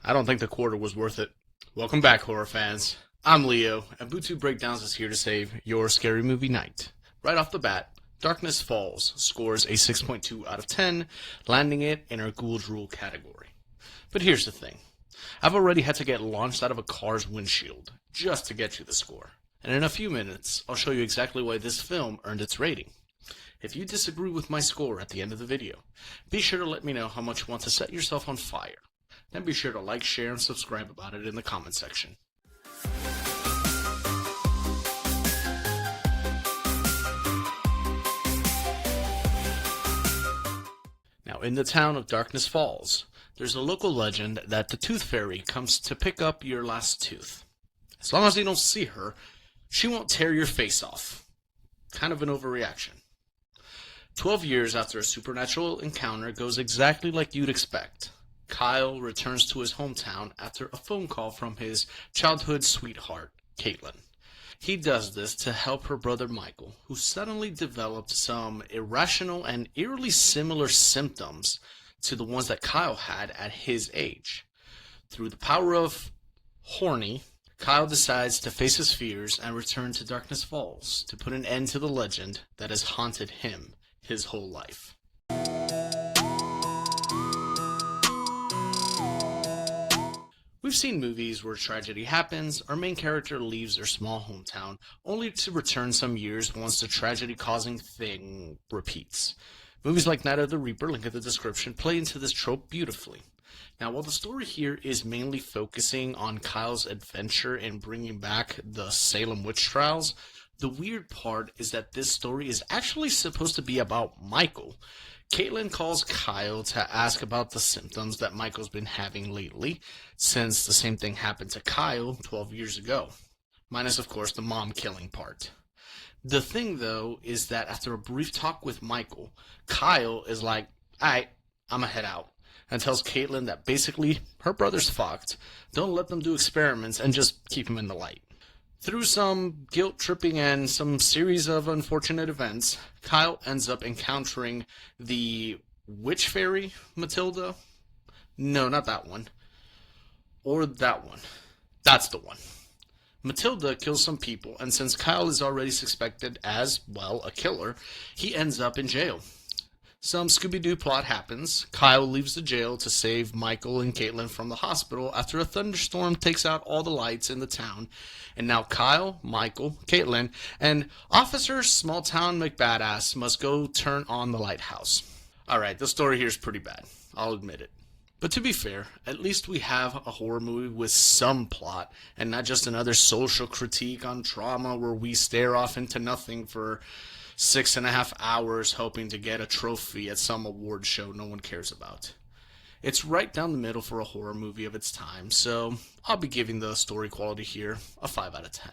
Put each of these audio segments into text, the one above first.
I don't think the quarter was worth it. Welcome back, horror fans. I'm Leo, and Bootube Breakdowns is here to save your scary movie night. Right off the bat, Darkness Falls scores a 6.2 out of 10, landing it in our Ghoul Drool category. But here's the thing. I've already had to get launched out of a car's windshield just to get you the score. And in a few minutes, I'll show you exactly why this film earned its rating. If you disagree with my score at the end of the video, be sure to let me know how much you want to set yourself on fire. Then be sure to like, share, and subscribe about it in the comment section. Now, in the town of Darkness Falls, there's a local legend that the Tooth Fairy comes to pick up your last tooth. As long as you don't see her, she won't tear your face off. Kind of an overreaction. 12 years after a supernatural encounter goes exactly like you'd expect. Kyle returns to his hometown after a phone call from his childhood sweetheart, Caitlin. He does this to help her brother Michael, who suddenly developed some irrational and eerily similar symptoms to the ones that Kyle had at his age. Through the power of horny, Kyle decides to face his fears and return to Darkness Falls to put an end to the legend that has haunted him his whole life. We've seen movies where tragedy happens, our main character leaves their small hometown, only to return some years once the tragedy-causing thing repeats. Movies like Night of the Reaper, link in the description, play into this trope beautifully. Now, while the story here is mainly focusing on Kyle's adventure in bringing back the Salem witch trials, the weird part is that this story is actually supposed to be about Michael. Caitlin calls Kyle to ask about the symptoms that Michael's been having lately, since the same thing happened to Kyle 12 years ago. Minus, of course, the mom killing part. The thing, though, is that after a brief talk with Michael, Kyle is like, "Alright, I'ma head out," and tells Caitlin that basically her brother's fucked, don't let them do experiments, and just keep him in the light. Through some guilt-tripping and some series of unfortunate events, Kyle ends up encountering the witch fairy, Matilda? No, not that one. Or that one. That's the one. Matilda kills some people, and since Kyle is already suspected as, well, a killer, he ends up in jail. Some Scooby-Doo plot happens. Kyle leaves the jail to save Michael and Caitlin from the hospital after a thunderstorm takes out all the lights in the town. And now Kyle, Michael, Caitlin, and Officer Small-Town McBadass must go turn on the lighthouse. Alright, the story here is pretty bad. I'll admit it. But to be fair, at least we have a horror movie with some plot, and not just another social critique on trauma where we stare off into nothing for 6.5 hours hoping to get a trophy at some award show no one cares about. It's right down the middle for a horror movie of its time, so I'll be giving the story quality here a 5 out of 10.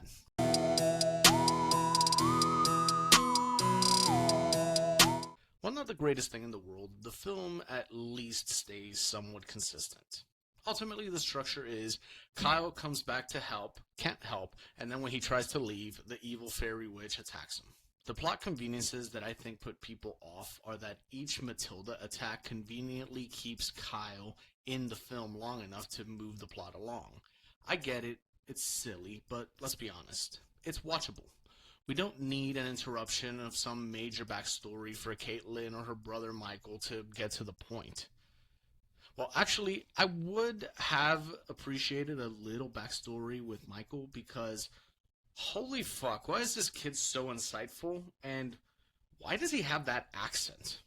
While not the greatest thing in the world, the film at least stays somewhat consistent. Ultimately, the structure is Kyle comes back to help, can't help, and then when he tries to leave, the evil fairy witch attacks him. The plot conveniences that I think put people off are that each Matilda attack conveniently keeps Kyle in the film long enough to move the plot along. I get it, it's silly, but let's be honest, it's watchable. We don't need an interruption of some major backstory for Caitlin or her brother Michael to get to the point. Well, actually, I would have appreciated a little backstory with Michael because holy fuck, why is this kid so insightful, and why does he have that accent?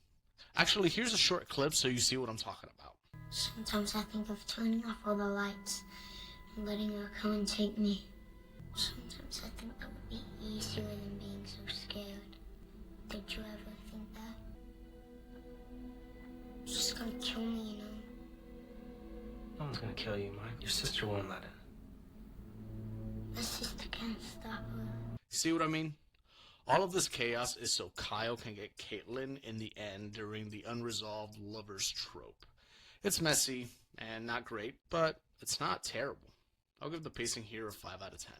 Actually, here's a short clip so you see what I'm talking about. Sometimes I think of turning off all the lights and letting her come and take me. Sometimes I think that would be easier than being so scared. Did you ever think that? She's just gonna kill me, you know? No one's gonna kill you, Mike. Your sister won't let it. My sister can't stop her. See what I mean? All of this chaos is so Kyle can get Caitlin in the end during the unresolved lovers trope. It's messy and not great, but it's not terrible. I'll give the pacing here a 5 out of 10.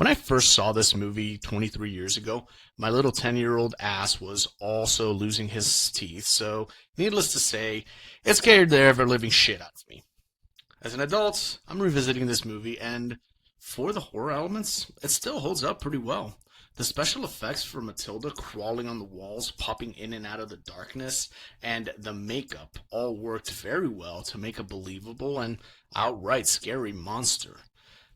When I first saw this movie 23 years ago, my little 10-year-old ass was also losing his teeth, so needless to say, it scared the ever-living shit out of me. As an adult, I'm revisiting this movie, and for the horror elements, it still holds up pretty well. The special effects for Matilda crawling on the walls, popping in and out of the darkness, and the makeup all worked very well to make a believable and outright scary monster.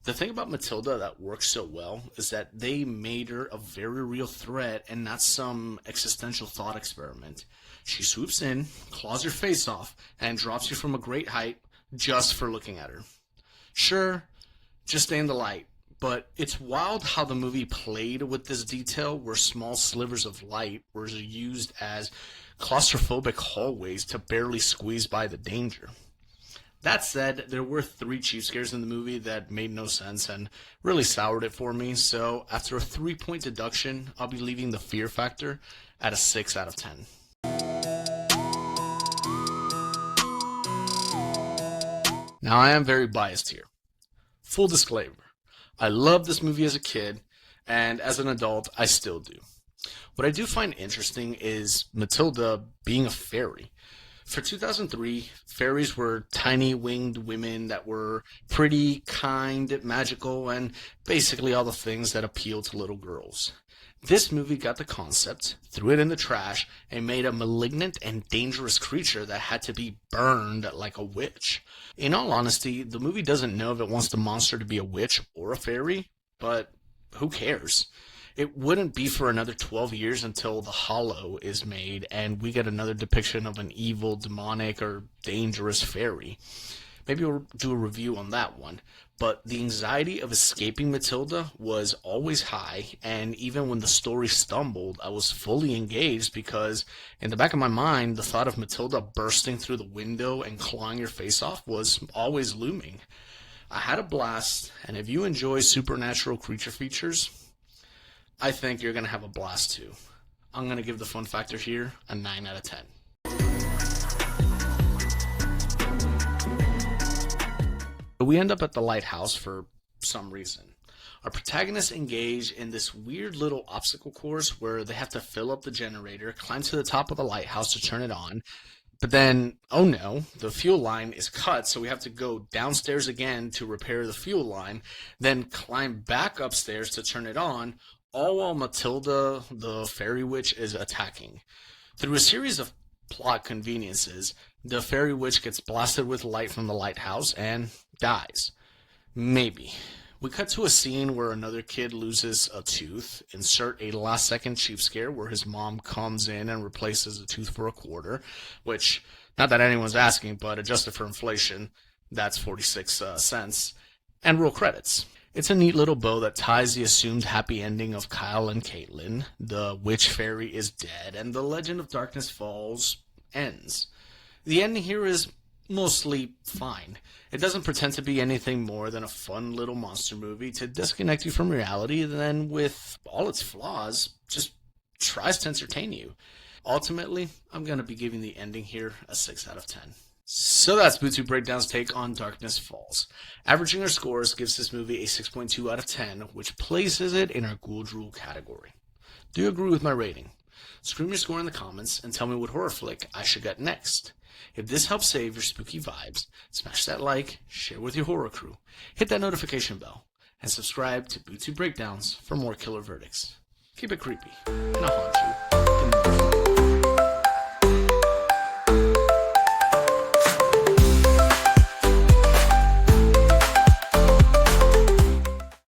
The thing about Matilda that works so well is that they made her a very real threat and not some existential thought experiment. She swoops in, claws your face off, and drops you from a great height just for looking at her. Sure, just stay in the light, but it's wild how the movie played with this detail where small slivers of light were used as claustrophobic hallways to barely squeeze by the danger. That said, there were 3 cheap scares in the movie that made no sense and really soured it for me, so after a 3-point deduction, I'll be leaving the fear factor at a 6 out of 10. Now, I am very biased here. Full disclaimer, I loved this movie as a kid, and as an adult, I still do. What I do find interesting is Matilda being a fairy. For 2003, fairies were tiny winged women that were pretty, kind, magical, and basically all the things that appeal to little girls. This movie got the concept, threw it in the trash, and made a malignant and dangerous creature that had to be burned like a witch. In all honesty, the movie doesn't know if it wants the monster to be a witch or a fairy, but who cares? It wouldn't be for another 12 years until The Hollow is made and we get another depiction of an evil, demonic, or dangerous fairy. Maybe we'll do a review on that one. But the anxiety of escaping Matilda was always high, and even when the story stumbled, I was fully engaged because in the back of my mind, the thought of Matilda bursting through the window and clawing your face off was always looming. I had a blast, and if you enjoy supernatural creature features, I think you're going to have a blast too. I'm going to give the fun factor here a 9 out of 10. We end up at the lighthouse for some reason. Our protagonists engage in this weird little obstacle course where they have to fill up the generator, climb to the top of the lighthouse to turn it on, but then, oh no, the fuel line is cut, so we have to go downstairs again to repair the fuel line, then climb back upstairs to turn it on, all while Matilda, the fairy witch, is attacking. Through a series of plot conveniences, the fairy witch gets blasted with light from the lighthouse and dies. Maybe. We cut to a scene where another kid loses a tooth. Insert a last-second cheap scare where his mom comes in and replaces a tooth for a quarter, which, not that anyone's asking, but adjusted for inflation, that's 46 cents. And roll credits. It's a neat little bow that ties the assumed happy ending of Kyle and Caitlin. The witch fairy is dead, and the Legend of Darkness Falls ends. The ending here is mostly fine. It doesn't pretend to be anything more than a fun little monster movie to disconnect you from reality, then with all its flaws, just tries to entertain you. Ultimately, I'm going to be giving the ending here a 6 out of 10. So that's Bootube Breakdowns' take on Darkness Falls. Averaging our scores gives this movie a 6.2 out of 10, which places it in our Ghoul Drool category. Do you agree with my rating? Scream your score in the comments and tell me what horror flick I should get next. If this helps save your spooky vibes, smash that like, share with your horror crew, hit that notification bell, and subscribe to Bootube Breakdowns for more killer verdicts. Keep it creepy, and I'll haunt you.